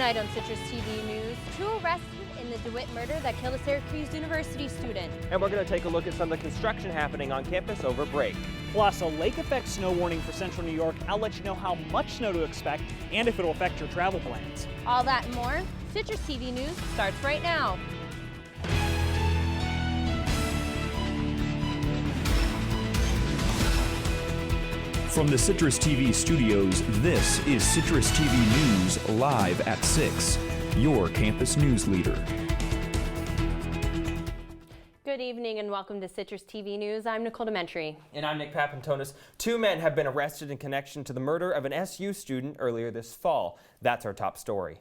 Tonight on Citrus TV News, 2 arrested in the DeWitt murder that killed a Syracuse University student. And we're going to take a look at some of the construction happening on campus over break. Plus, a lake effect snow warning for central New York. I'll let you know how much snow to expect and if it'll affect your travel plans. All that and more, Citrus TV News starts right now. From the Citrus TV studios, this is Citrus TV News live at 6, your campus news leader. Good evening and welcome to Citrus TV News. I'm Nicole DeMentri. And I'm Nick Papantonis. 2 men have been arrested in connection to the murder of an SU student earlier this fall. That's our top story.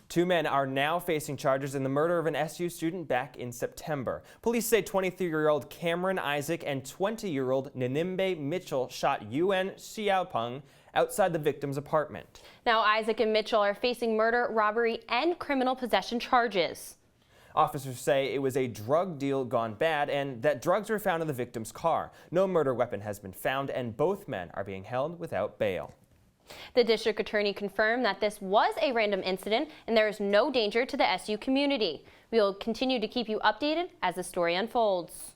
Two men are now facing charges in the murder of an SU student back in September. Police say 23-year-old Cameron Isaac and 20-year-old Nanimbe Mitchell shot Yuen Xiaopeng outside the victim's apartment. Now Isaac and Mitchell are facing murder, robbery, and criminal possession charges. Officers say it was a drug deal gone bad and that drugs were found in the victim's car. No murder weapon has been found and both men are being held without bail. The district attorney confirmed that this was a random incident and there is no danger to the SU community. We will continue to keep you updated as the story unfolds.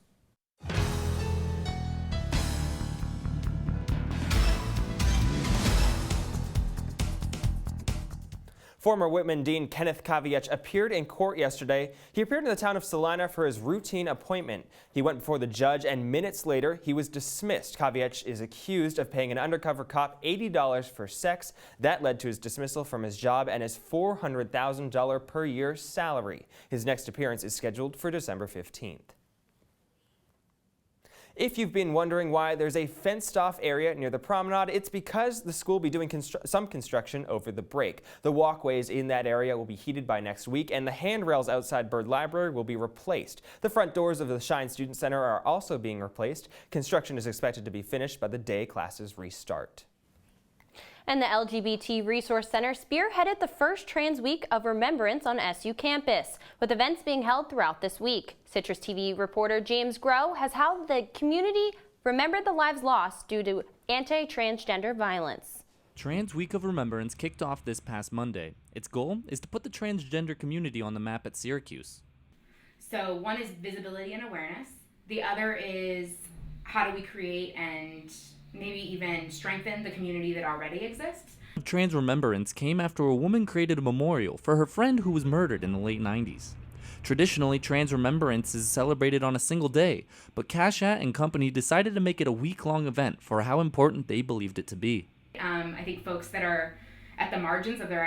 Former Whitman Dean Kenneth Kaviech appeared in court yesterday. He appeared in the town of Salina for his routine appointment. He went before the judge and minutes later he was dismissed. Kaviech is accused of paying an undercover cop $80 for sex. That led to his dismissal from his job and his $400,000 per year salary. His next appearance is scheduled for December 15th. If you've been wondering why there's a fenced-off area near the promenade, it's because the school will be doing some construction over the break. The walkways in that area will be heated by next week, and the handrails outside Byrd Library will be replaced. The front doors of the Shine Student Center are also being replaced. Construction is expected to be finished by the day classes restart. And the LGBT Resource Center spearheaded the first Trans Week of Remembrance on SU campus, with events being held throughout this week. Citrus TV reporter James Grow has how the community remembered the lives lost due to anti-transgender violence. Trans Week of Remembrance kicked off this past Monday. Its goal is to put the transgender community on the map at Syracuse. So one is visibility and awareness. The other is how do we create and maybe even strengthen the community that already exists. Trans Remembrance came after a woman created a memorial for her friend who was murdered in the late 90s. Traditionally, Trans Remembrance is celebrated on a single day, but Cashat and company decided to make it a week-long event for how important they believed it to be. I think folks that are at the margins of their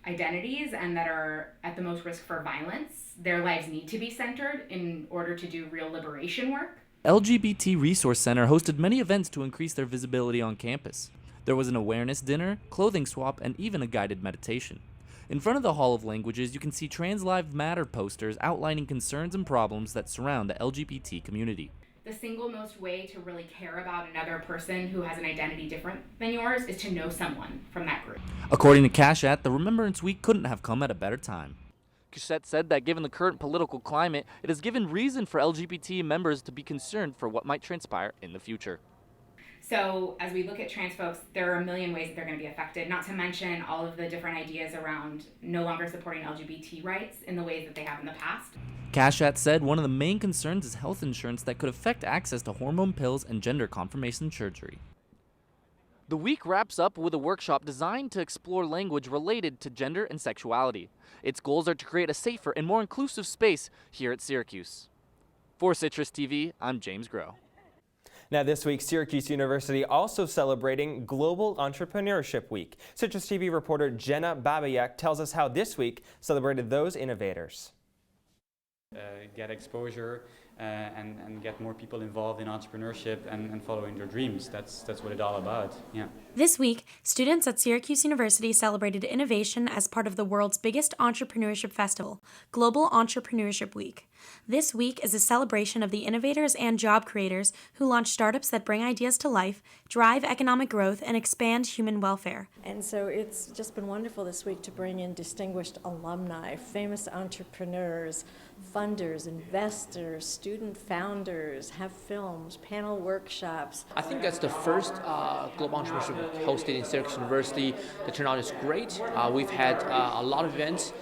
identities and that are at the most risk for violence, their lives need to be centered in order to do real liberation work. LGBT Resource Center hosted many events to increase their visibility on campus. There was an awareness dinner, clothing swap, and even a guided meditation. In front of the Hall of Languages, you can see Trans Lives Matter posters outlining concerns and problems that surround the LGBT community. The single most way to really care about another person who has an identity different than yours is to know someone from that group. According to Cashat, the Remembrance Week couldn't have come at a better time. Cashat said that given the current political climate, it has given reason for LGBT members to be concerned for what might transpire in the future. So as we look at trans folks, there are a million ways that they're going to be affected, not to mention all of the different ideas around no longer supporting LGBT rights in the ways that they have in the past. Cashat said one of the main concerns is health insurance that could affect access to hormone pills and gender confirmation surgery. The week wraps up with a workshop designed to explore language related to gender and sexuality. Its goals are to create a safer and more inclusive space here at Syracuse. For Citrus TV, I'm James Grow. Now this week, Syracuse University also celebrating Global Entrepreneurship Week. Citrus TV reporter Jenna Babayak tells us how this week celebrated those innovators. Get exposure and get more people involved in entrepreneurship and following their dreams. That's what it's all about. Yeah. This week, students at Syracuse University celebrated innovation as part of the world's biggest entrepreneurship festival, Global Entrepreneurship Week. This week is a celebration of the innovators and job creators who launch startups that bring ideas to life, drive economic growth, and expand human welfare. And so it's just been wonderful this week to bring in distinguished alumni, famous entrepreneurs, funders, investors, student founders, have films, panel workshops. I think that's the first Global Entrepreneurship Week hosted in Syracuse University. The turnout is great. We've had a lot of events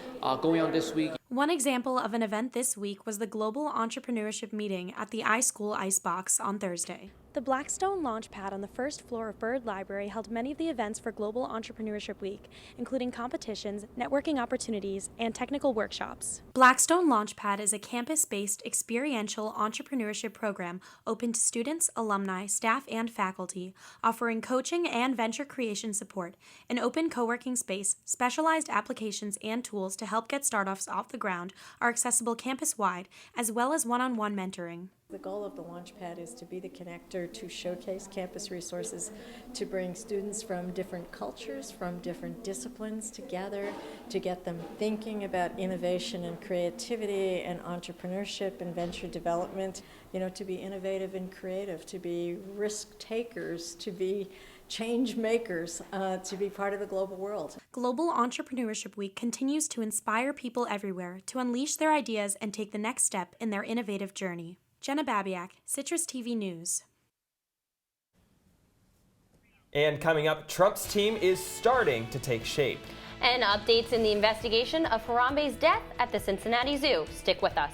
going on this week. One example of an event this week was the Global Entrepreneurship Meeting at the iSchool Icebox on Thursday. The Blackstone Launchpad on the first floor of Byrd Library held many of the events for Global Entrepreneurship Week, including competitions, networking opportunities, and technical workshops. Blackstone Launchpad is a campus-based experiential entrepreneurship program open to students, alumni, staff, and faculty, offering coaching and venture creation support, an open co-working space, specialized applications and tools to help get startups off the ground are accessible campus-wide, as well as one-on-one mentoring. The goal of the Launchpad is to be the connector to showcase campus resources, to bring students from different cultures, from different disciplines together, to get them thinking about innovation and creativity and entrepreneurship and venture development, to be innovative and creative, to be risk takers, to be change makers, to be part of the global world. Global Entrepreneurship Week continues to inspire people everywhere to unleash their ideas and take the next step in their innovative journey. Jenna Babiak, CitrusTV News. And coming up, Trump's team is starting to take shape. And updates in the investigation of Harambe's death at the Cincinnati Zoo. Stick with us.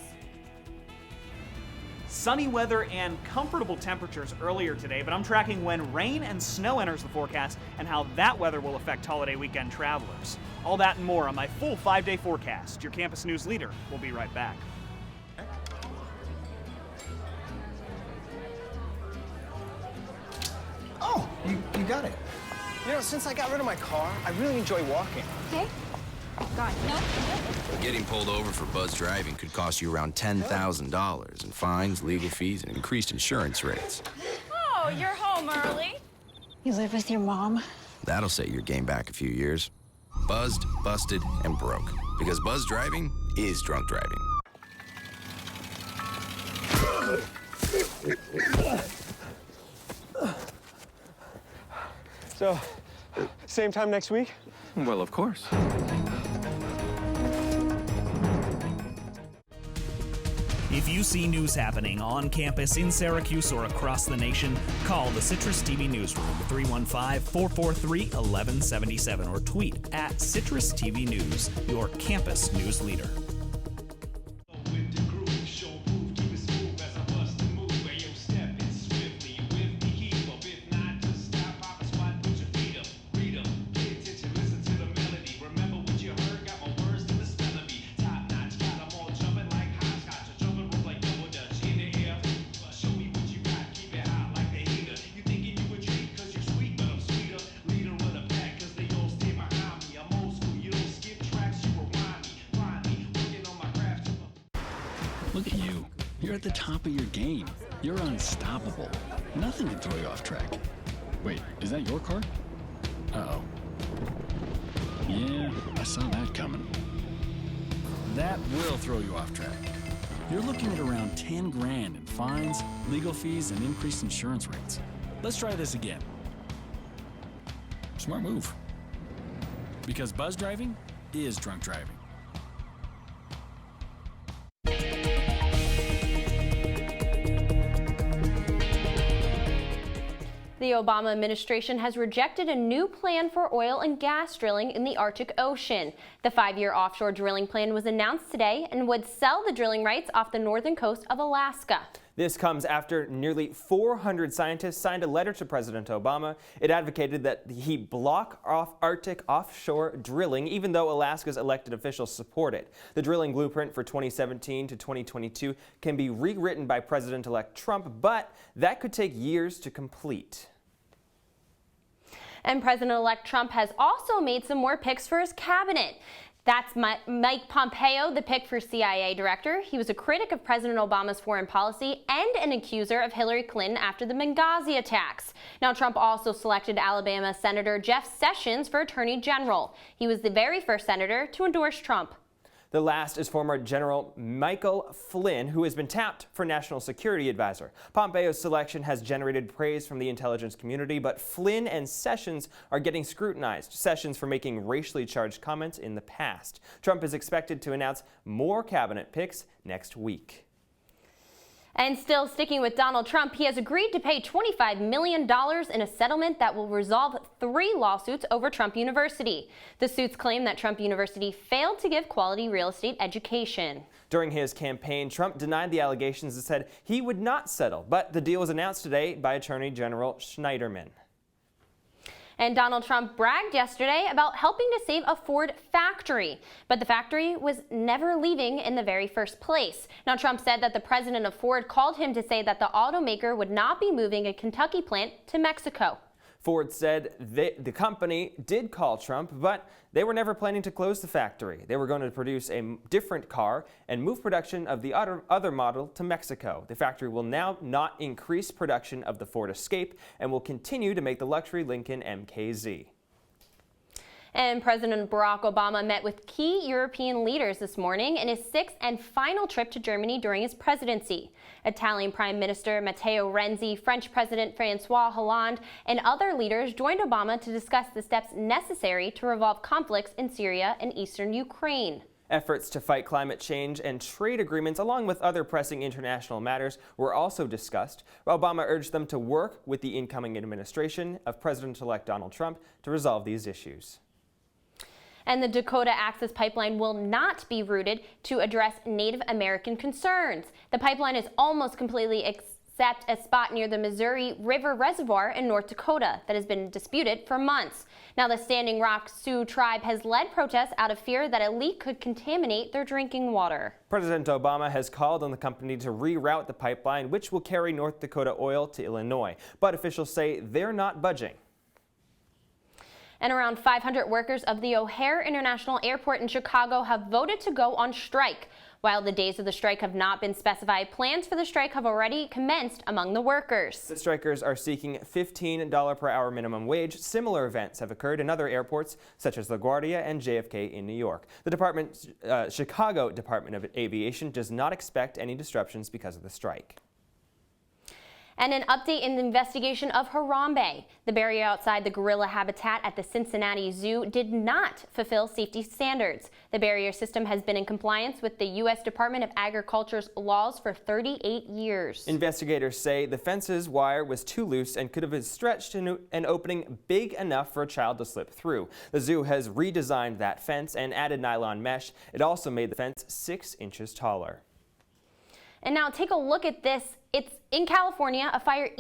Sunny weather and comfortable temperatures earlier today, but I'm tracking when rain and snow enters the forecast and how that weather will affect holiday weekend travelers. All that and more on my full 5-day forecast. Your campus news leader will be right back. Oh, you got it. Since I got rid of my car, I really enjoy walking. Okay. Got it. No. Getting pulled over for buzz driving could cost you around $10,000 in fines, legal fees, and increased insurance rates. Oh, you're home early. You live with your mom? That'll set your game back a few years. Buzzed, busted, and broke. Because buzz driving is drunk driving. So, same time next week? Well, of course. If you see news happening on campus in Syracuse or across the nation, call the Citrus TV newsroom at 315-443-1177 or tweet at Citrus TV News, your campus news leader. Look at you. You're at the top of your game. You're unstoppable. Nothing can throw you off track. Wait, is that your car? Uh-oh. Yeah, I saw that coming. That will throw you off track. You're looking at around 10 grand in fines, legal fees, and increased insurance rates. Let's try this again. Smart move. Because buzz driving is drunk driving. The Obama administration has rejected a new plan for oil and gas drilling in the Arctic Ocean. The 5-year offshore drilling plan was announced today and would sell the drilling rights off the northern coast of Alaska. This comes after nearly 400 scientists signed a letter to President Obama. It advocated that he block off Arctic offshore drilling, even though Alaska's elected officials support it. The drilling blueprint for 2017 to 2022 can be rewritten by President-elect Trump, but that could take years to complete. And President-elect Trump has also made some more picks for his cabinet. That's Mike Pompeo, the pick for CIA director. He was a critic of President Obama's foreign policy and an accuser of Hillary Clinton after the Benghazi attacks. Now, Trump also selected Alabama Senator Jeff Sessions for Attorney General. He was the very first senator to endorse Trump. The last is former General Michael Flynn, who has been tapped for National Security Advisor. Pompeo's selection has generated praise from the intelligence community, but Flynn and Sessions are getting scrutinized. Sessions for making racially charged comments in the past. Trump is expected to announce more cabinet picks next week. And still sticking with Donald Trump, he has agreed to pay $25 million in a settlement that will resolve 3 lawsuits over Trump University. The suits claim that Trump University failed to give quality real estate education. During his campaign, Trump denied the allegations and said he would not settle, but the deal was announced today by Attorney General Schneiderman. And Donald Trump bragged yesterday about helping to save a Ford factory, but the factory was never leaving in the very first place. Now, Trump said that the president of Ford called him to say that the automaker would not be moving a Kentucky plant to Mexico. Ford said the company did call Trump, but they were never planning to close the factory. They were going to produce a different car and move production of the other model to Mexico. The factory will now not increase production of the Ford Escape and will continue to make the luxury Lincoln MKZ. And President Barack Obama met with key European leaders this morning in his 6th and final trip to Germany during his presidency. Italian Prime Minister Matteo Renzi, French President Francois Hollande, and other leaders joined Obama to discuss the steps necessary to resolve conflicts in Syria and eastern Ukraine. Efforts to fight climate change and trade agreements, along with other pressing international matters, were also discussed. Obama urged them to work with the incoming administration of President-elect Donald Trump to resolve these issues. And the Dakota Access Pipeline will not be routed to address Native American concerns. The pipeline is almost completely except a spot near the Missouri River Reservoir in North Dakota that has been disputed for months. Now, the Standing Rock Sioux tribe has led protests out of fear that a leak could contaminate their drinking water. President Obama has called on the company to reroute the pipeline, which will carry North Dakota oil to Illinois. But officials say they're not budging. And around 500 workers of the O'Hare International Airport in Chicago have voted to go on strike. While the days of the strike have not been specified, plans for the strike have already commenced among the workers. The strikers are seeking $15 per hour minimum wage. Similar events have occurred in other airports, such as LaGuardia and JFK in New York. The Chicago Department of Aviation does not expect any disruptions because of the strike. And an update in the investigation of Harambe. The barrier outside the gorilla habitat at the Cincinnati Zoo did not fulfill safety standards. The barrier system has been in compliance with the U.S. Department of Agriculture's laws for 38 years. Investigators say the fence's wire was too loose and could have been stretched in an opening big enough for a child to slip through. The zoo has redesigned that fence and added nylon mesh. It also made the fence 6 inches taller. And now take a look at this. It's in California, a fire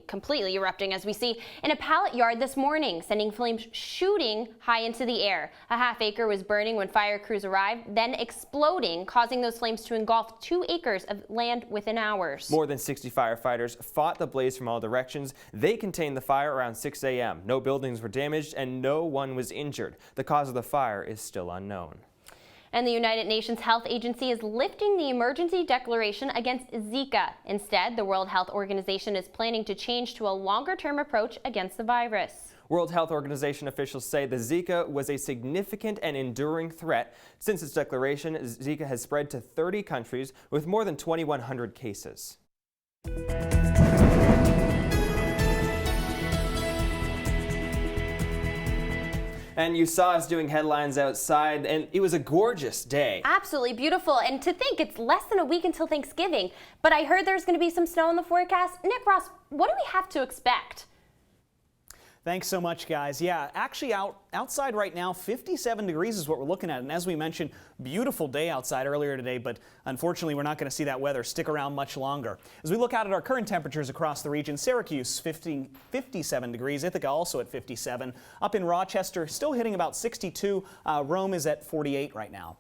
completely erupting as we see, in a pallet yard this morning, sending flames shooting high into the air. A half acre was burning when fire crews arrived, then exploding, causing those flames to engulf 2 acres of land within hours. More than 60 firefighters fought the blaze from all directions. They contained the fire around 6 a.m. No buildings were damaged and no one was injured. The cause of the fire is still unknown. And the United Nations Health Agency is lifting the emergency declaration against Zika. Instead, the World Health Organization is planning to change to a longer-term approach against the virus. World Health Organization officials say the Zika was a significant and enduring threat. Since its declaration, Zika has spread to 30 countries with more than 2,100 cases. And you saw us doing headlines outside, and it was a gorgeous day. Absolutely beautiful. And to think it's less than a week until Thanksgiving, but I heard there's going to be some snow in the forecast. Nick Ross, what do we have to expect? Thanks so much, guys. Yeah, actually outside right now, 57 degrees is what we're looking at. And as we mentioned, beautiful day outside earlier today, but unfortunately, we're not going to see that weather stick around much longer. As we look out at our current temperatures across the region, Syracuse 57 degrees, Ithaca also at 57. Up in Rochester, still hitting about 62. Rome is at 48 right now.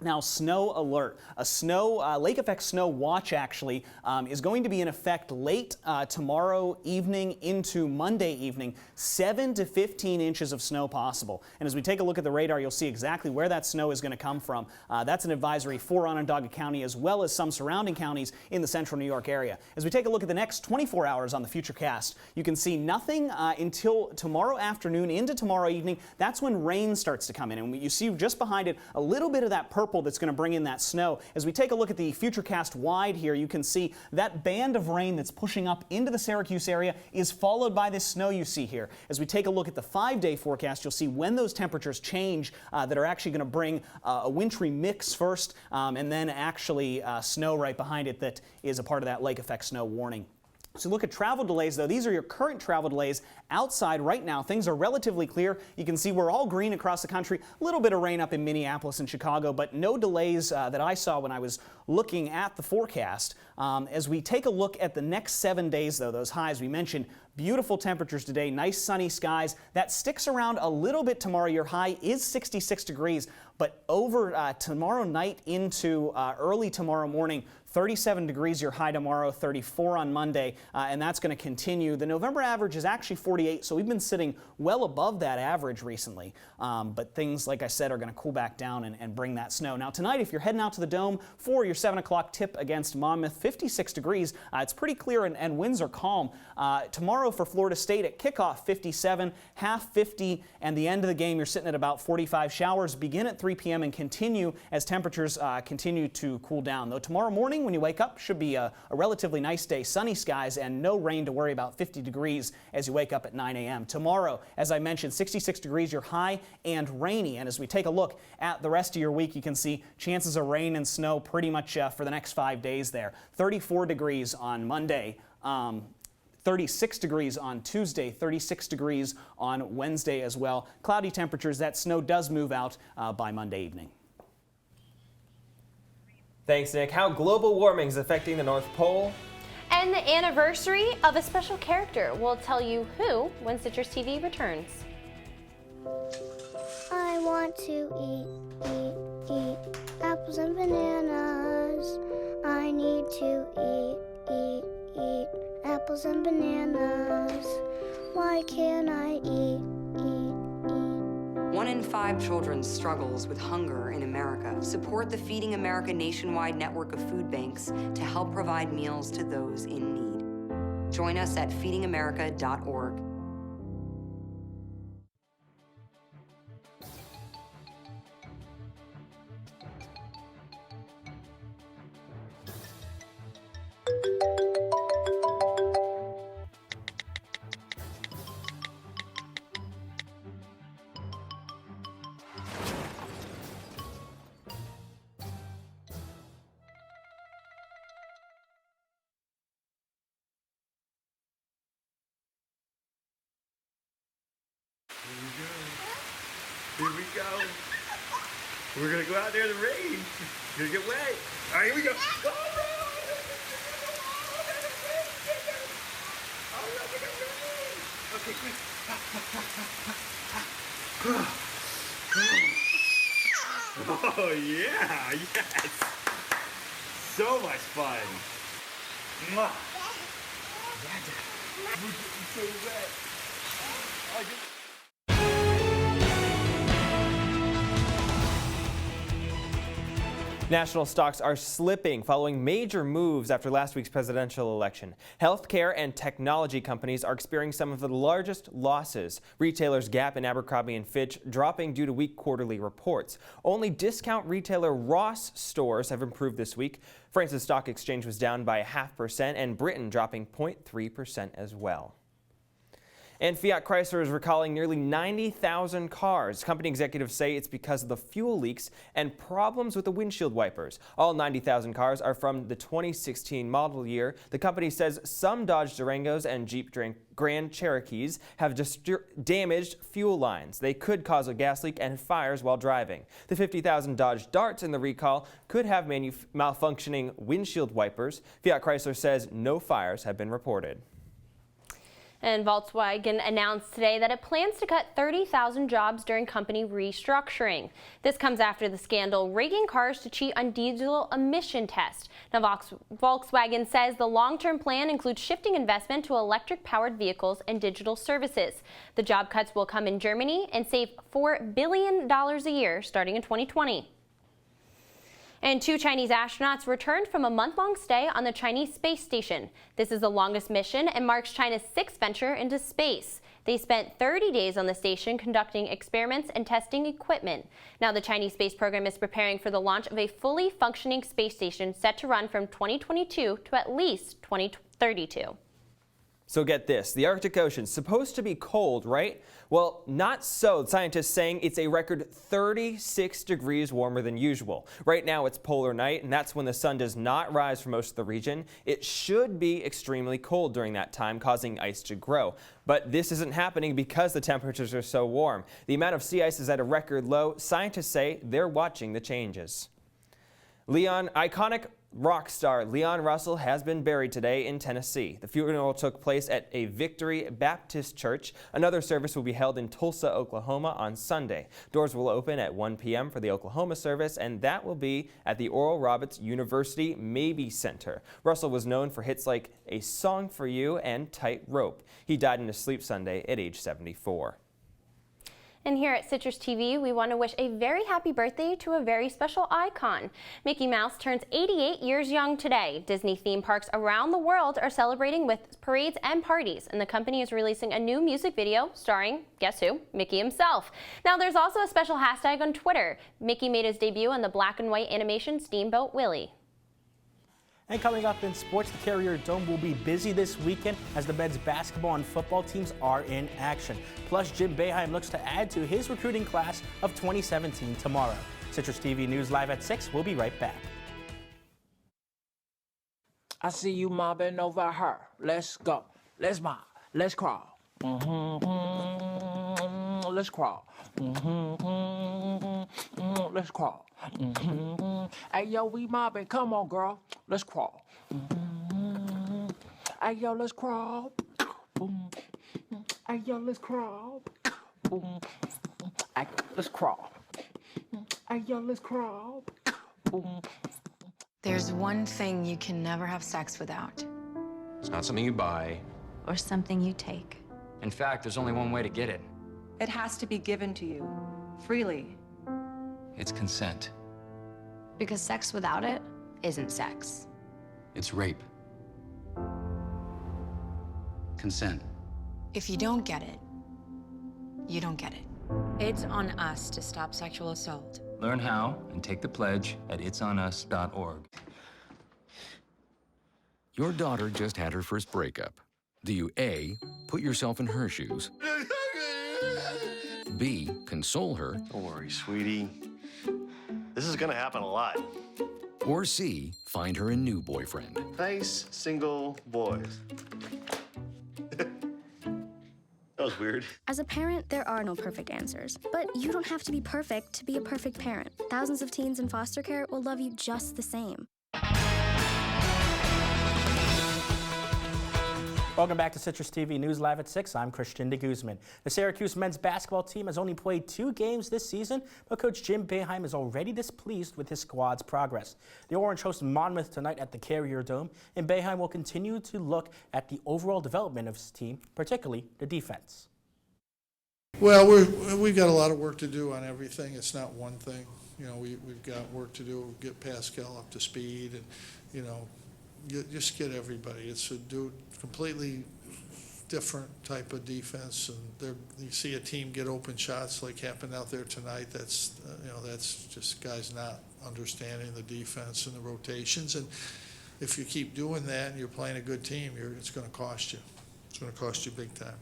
Now, snow alert. A lake effect snow watch actually is going to be in effect late tomorrow evening into Monday evening. 7 to 15 inches of snow possible. And as we take a look at the radar, you'll see exactly where that snow is going to come from. That's an advisory for Onondaga County as well as some surrounding counties in the central New York area. As we take a look at the next 24 hours on the Futurecast, you can see nothing until tomorrow afternoon into tomorrow evening. That's when rain starts to come in. And you see just behind it a little bit of that purple purple that's going to bring in that snow. As we take a look at the Futurecast wide here, you can see that band of rain that's pushing up into the Syracuse area is followed by this snow you see here. As we take a look at the 5-day forecast, you'll see when those temperatures change that are actually going to bring a wintry mix first and then actually snow right behind it that is a part of that lake effect snow warning. So look at travel delays, though. These are your current travel delays. Outside right now, things are relatively clear. You can see we're all green across the country. A little bit of rain up in Minneapolis and Chicago, but no delays that I saw when I was looking at the forecast. As we take a look at the next 7 days, though, those highs we mentioned, beautiful temperatures today, nice sunny skies. That sticks around a little bit tomorrow. Your high is 66 degrees, but over tomorrow night into early tomorrow morning, 37 degrees your high tomorrow, 34 on Monday, and that's going to continue. The November average is actually 48, so we've been sitting well above that average recently. But things, like I said, are going to cool back down and bring that snow. Now tonight, if you're heading out to the Dome for your 7 o'clock tip against Monmouth, 56 degrees. It's pretty clear and winds are calm. Tomorrow for Florida State at kickoff, 57, half 50, and the end of the game, you're sitting at about 45. Showers begin at 3 p.m. and continue as temperatures continue to cool down. Though tomorrow morning, when you wake up, should be a relatively nice day, sunny skies and no rain to worry about, 50 degrees as you wake up at 9 a.m. Tomorrow, as I mentioned, 66 degrees your high and rainy. And as we take a look at the rest of your week, you can see chances of rain and snow pretty much for the next 5 days there. 34 degrees on Monday. 36 degrees on Tuesday, 36 degrees on Wednesday as well. Cloudy temperatures. That snow does move out by Monday evening. Thanks, Nick. How global warming is affecting the North Pole. And the anniversary of a special character. We'll tell you who when Citrus TV returns. I want to eat apples and bananas. I need to eat apples and bananas. Why can't I eat? 1 in 5 children struggles with hunger in America. Support the Feeding America nationwide network of food banks to help provide meals to those in need. Join us at feedingamerica.org. Here we go. We're gonna go out there in the rain. You're gonna get wet. All right, here we go. Okay, quick. Oh yeah, yes. So much fun. Mwah. We're getting so wet. National stocks are slipping following major moves after last week's presidential election. Healthcare and technology companies are experiencing some of the largest losses. Retailers Gap and Abercrombie & Fitch dropping due to weak quarterly reports. Only discount retailer Ross stores have improved this week. France's stock exchange was down by 0.5% and Britain dropping 0.3% as well. And Fiat Chrysler is recalling nearly 90,000 cars. Company executives say it's because of the fuel leaks and problems with the windshield wipers. All 90,000 cars are from the 2016 model year. The company says some Dodge Durangos and Jeep Grand Cherokees have damaged fuel lines. They could cause a gas leak and fires while driving. The 50,000 Dodge Darts in the recall could have malfunctioning windshield wipers. Fiat Chrysler says no fires have been reported. And Volkswagen announced today that it plans to cut 30,000 jobs during company restructuring. This comes after the scandal rigging cars to cheat on diesel emission tests. Now, Volkswagen says the long-term plan includes shifting investment to electric-powered vehicles and digital services. The job cuts will come in Germany and save $4 billion a year starting in 2020. And 2 Chinese astronauts returned from a month-long stay on the Chinese space station. This is the longest mission and marks China's 6th venture into space. They spent 30 days on the station conducting experiments and testing equipment. Now the Chinese space program is preparing for the launch of a fully functioning space station set to run from 2022 to at least 2032. So get this, the Arctic Ocean's supposed to be cold, right? Well, not so. Scientists saying it's a record 36 degrees warmer than usual. Right now it's polar night, and that's when the sun does not rise for most of the region. It should be extremely cold during that time, causing ice to grow. But this isn't happening because the temperatures are so warm. The amount of sea ice is at a record low. Scientists say they're watching the changes. Iconic rock star Leon Russell has been buried today in Tennessee. The funeral took place at a Victory Baptist Church. Another service will be held in Tulsa, Oklahoma on Sunday. Doors will open at 1 p.m. for the Oklahoma service, and that will be at the Oral Roberts University Mabee Center. Russell was known for hits like A Song for You and Tight Rope. He died in his sleep Sunday at age 74. And here at Citrus TV, we want to wish a very happy birthday to a very special icon. Mickey Mouse turns 88 years young today. Disney theme parks around the world are celebrating with parades and parties, and the company is releasing a new music video starring, guess who, Mickey himself. Now there's also a special hashtag on Twitter. Mickey made his debut on the black and white animation Steamboat Willie. And coming up in sports, the Carrier Dome will be busy this weekend as the men's basketball and football teams are in action. Plus, Jim Boeheim looks to add to his recruiting class of 2017 tomorrow. Citrus TV News live at 6. We'll be right back. I see you mobbing over her. Let's go. Let's mob. Let's crawl. Let's crawl. Let's crawl. Hey, yo, we mobbing. Come on, girl. Let's crawl. Hey, yo, let's crawl. Hey, yo, let's crawl. Hey, let's crawl. Hey, yo, let's crawl. There's one thing you can never have sex without. It's not something you buy. Or something you take. In fact, there's only one way to get it. It has to be given to you, freely. It's consent. Because sex without it isn't sex. It's rape. Consent. If you don't get it, you don't get it. It's on us to stop sexual assault. Learn how and take the pledge at itsonus.org. Your daughter just had her first breakup. Do you A, put yourself in her shoes? B, console her? Don't worry, sweetie. This is gonna happen a lot. Or C, find her a new boyfriend? Nice, single boys. That was weird. As a parent, there are no perfect answers. But you don't have to be perfect to be a perfect parent. Thousands of teens in foster care will love you just the same. Welcome back to Citrus TV News Live at 6. I'm Christian de Guzman. The Syracuse men's basketball team has only played 2 games this season, but Coach Jim Boeheim is already displeased with his squad's progress. The Orange host Monmouth tonight at the Carrier Dome, and Boeheim will continue to look at the overall development of his team, particularly the defense. Well, we've got a lot of work to do on everything. It's not one thing. You know, we've got work to do, get Pascal up to speed, and, you know, you just get everybody. It's a completely different type of defense, and you see a team get open shots like happened out there tonight. That's that's just guys not understanding the defense and the rotations. And if you keep doing that and you're playing a good team, it's going to cost you. It's going to cost you big time.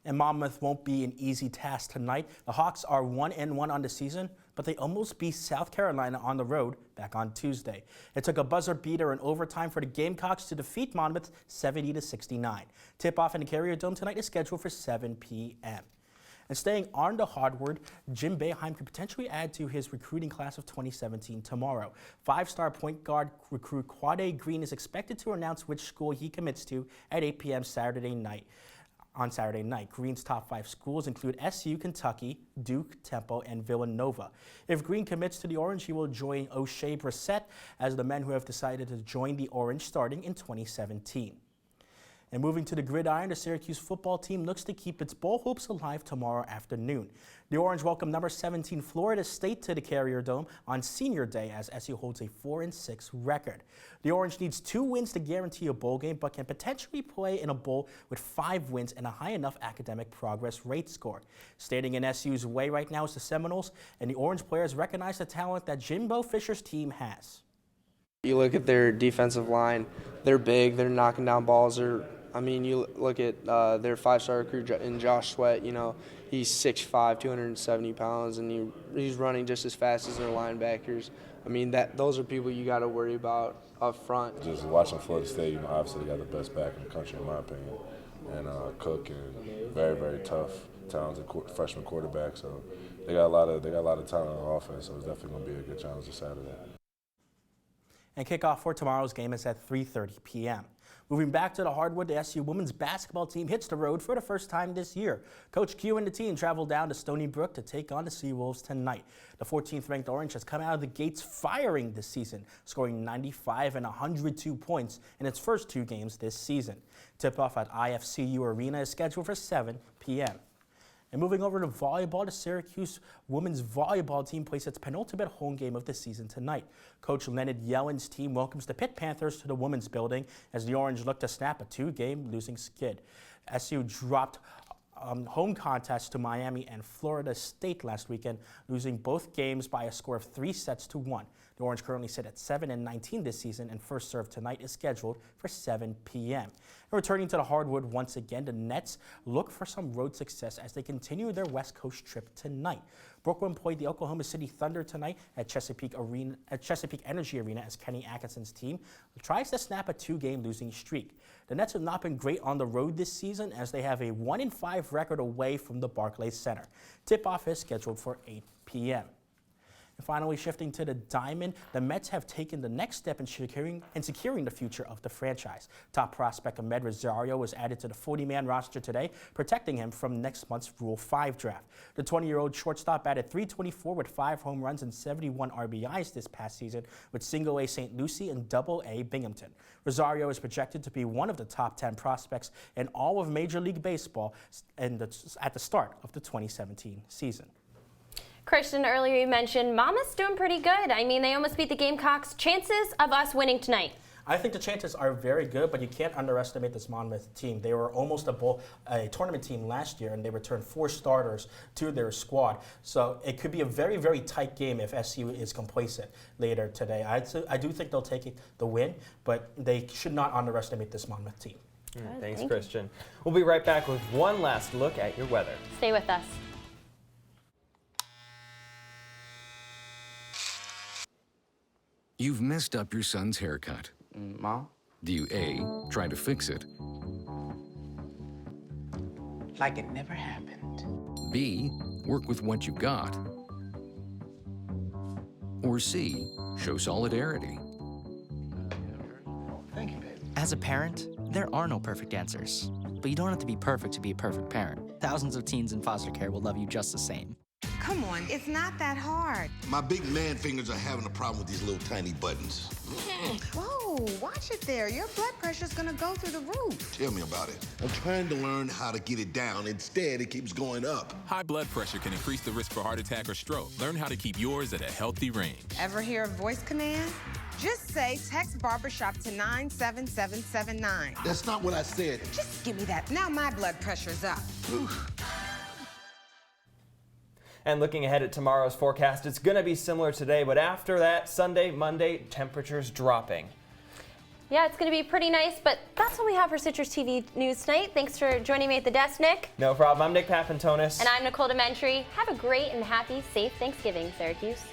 And Monmouth won't be an easy task tonight. The Hawks are 1-1 on the season, but they almost beat South Carolina on the road back on Tuesday. It took a buzzer beater in overtime for the Gamecocks to defeat Monmouth 70-69. Tip-off in the Carrier Dome tonight is scheduled for 7 p.m. And staying on the hardwood, Jim Boeheim could potentially add to his recruiting class of 2017 tomorrow. 5-star point guard recruit Quade Green is expected to announce which school he commits to at 8 p.m. On Saturday night. Green's top 5 schools include SU, Kentucky, Duke, Temple, and Villanova. If Green commits to the Orange, he will join O'Shea Brissett as the men who have decided to join the Orange starting in 2017. And moving to the gridiron, the Syracuse football team looks to keep its bowl hopes alive tomorrow afternoon. The Orange welcome number 17 Florida State to the Carrier Dome on Senior Day as SU holds a 4-6 record. The Orange needs 2 wins to guarantee a bowl game, but can potentially play in a bowl with 5 wins and a high enough academic progress rate score. Standing in SU's way right now is the Seminoles, and the Orange players recognize the talent that Jimbo Fisher's team has. You look at their defensive line, they're big, they're knocking down balls. You look at their 5-star recruit in Josh Sweat, he's 6'5", 270 pounds, and he's running just as fast as their linebackers. Those are people you got to worry about up front. Just watching Florida State, obviously they got the best back in the country in my opinion, and Cook, and very, very tough, talented freshman quarterback. So they got a lot of talent on offense. So it's definitely going to be a good challenge this Saturday. And kickoff for tomorrow's game is at 3:30 p.m. Moving back to the hardwood, the SU women's basketball team hits the road for the first time this year. Coach Q and the team traveled down to Stony Brook to take on the Seawolves tonight. The 14th ranked Orange has come out of the gates firing this season, scoring 95 and 102 points in its first 2 games this season. Tip-off at IFCU Arena is scheduled for 7 p.m. And moving over to volleyball, the Syracuse women's volleyball team plays its penultimate home game of the season tonight. Coach Leonard Yellen's team welcomes the Pitt Panthers to the women's building as the Orange look to snap a 2-game losing skid. SU dropped home contests to Miami and Florida State last weekend, losing both games by a score of 3-1. The Orange currently sit at 7-19 this season, and first serve tonight is scheduled for 7 p.m. And returning to the hardwood once again, the Nets look for some road success as they continue their West Coast trip tonight. Brooklyn played the Oklahoma City Thunder tonight at Chesapeake Energy Arena as Kenny Atkinson's team tries to snap a 2-game losing streak. The Nets have not been great on the road this season as they have a 1-5 record away from the Barclays Center. Tip-off is scheduled for 8 p.m. And finally, shifting to the Diamond, the Mets have taken the next step in securing the future of the franchise. Top prospect Ahmed Rosario was added to the 40-man roster today, protecting him from next month's Rule 5 draft. The 20-year-old shortstop batted .324 with 5 home runs and 71 RBIs this past season with Single-A St. Lucie and Double-A Binghamton. Rosario is projected to be one of the top 10 prospects in all of Major League Baseball at the start of the 2017 season. Christian, earlier you mentioned Mama's doing pretty good. They almost beat the Gamecocks. Chances of us winning tonight? I think the chances are very good, but you can't underestimate this Monmouth team. They were almost a tournament team last year, and they returned 4 starters to their squad. So it could be a very, very tight game if SU is complacent later today. I do think they'll take the win, but they should not underestimate this Monmouth team. Thanks, Christian. We'll be right back with one last look at your weather. Stay with us. You've messed up your son's haircut. Mom? Do you A, try to fix it? Like it never happened. B, work with what you got? Or C, show solidarity? Thank you, babe. As a parent, there are no perfect answers. But you don't have to be perfect to be a perfect parent. Thousands of teens in foster care will love you just the same. Come on, it's not that hard. My big man fingers are having a problem with these little tiny buttons. Whoa, watch it there. Your blood pressure's gonna go through the roof. Tell me about it. I'm trying to learn how to get it down. Instead, it keeps going up. High blood pressure can increase the risk for heart attack or stroke. Learn how to keep yours at a healthy range. Ever hear a voice command? Just say text barbershop to 97779. That's not what I said. Just give me that. Now my blood pressure's up. And looking ahead at tomorrow's forecast, it's going to be similar today, but after that, Sunday, Monday, temperatures dropping. Yeah, it's going to be pretty nice, but that's what we have for Citrus TV News tonight. Thanks for joining me at the desk, Nick. No problem. I'm Nick Papantonis. And I'm Nicole DeMentri. Have a great and happy, safe Thanksgiving, Syracuse.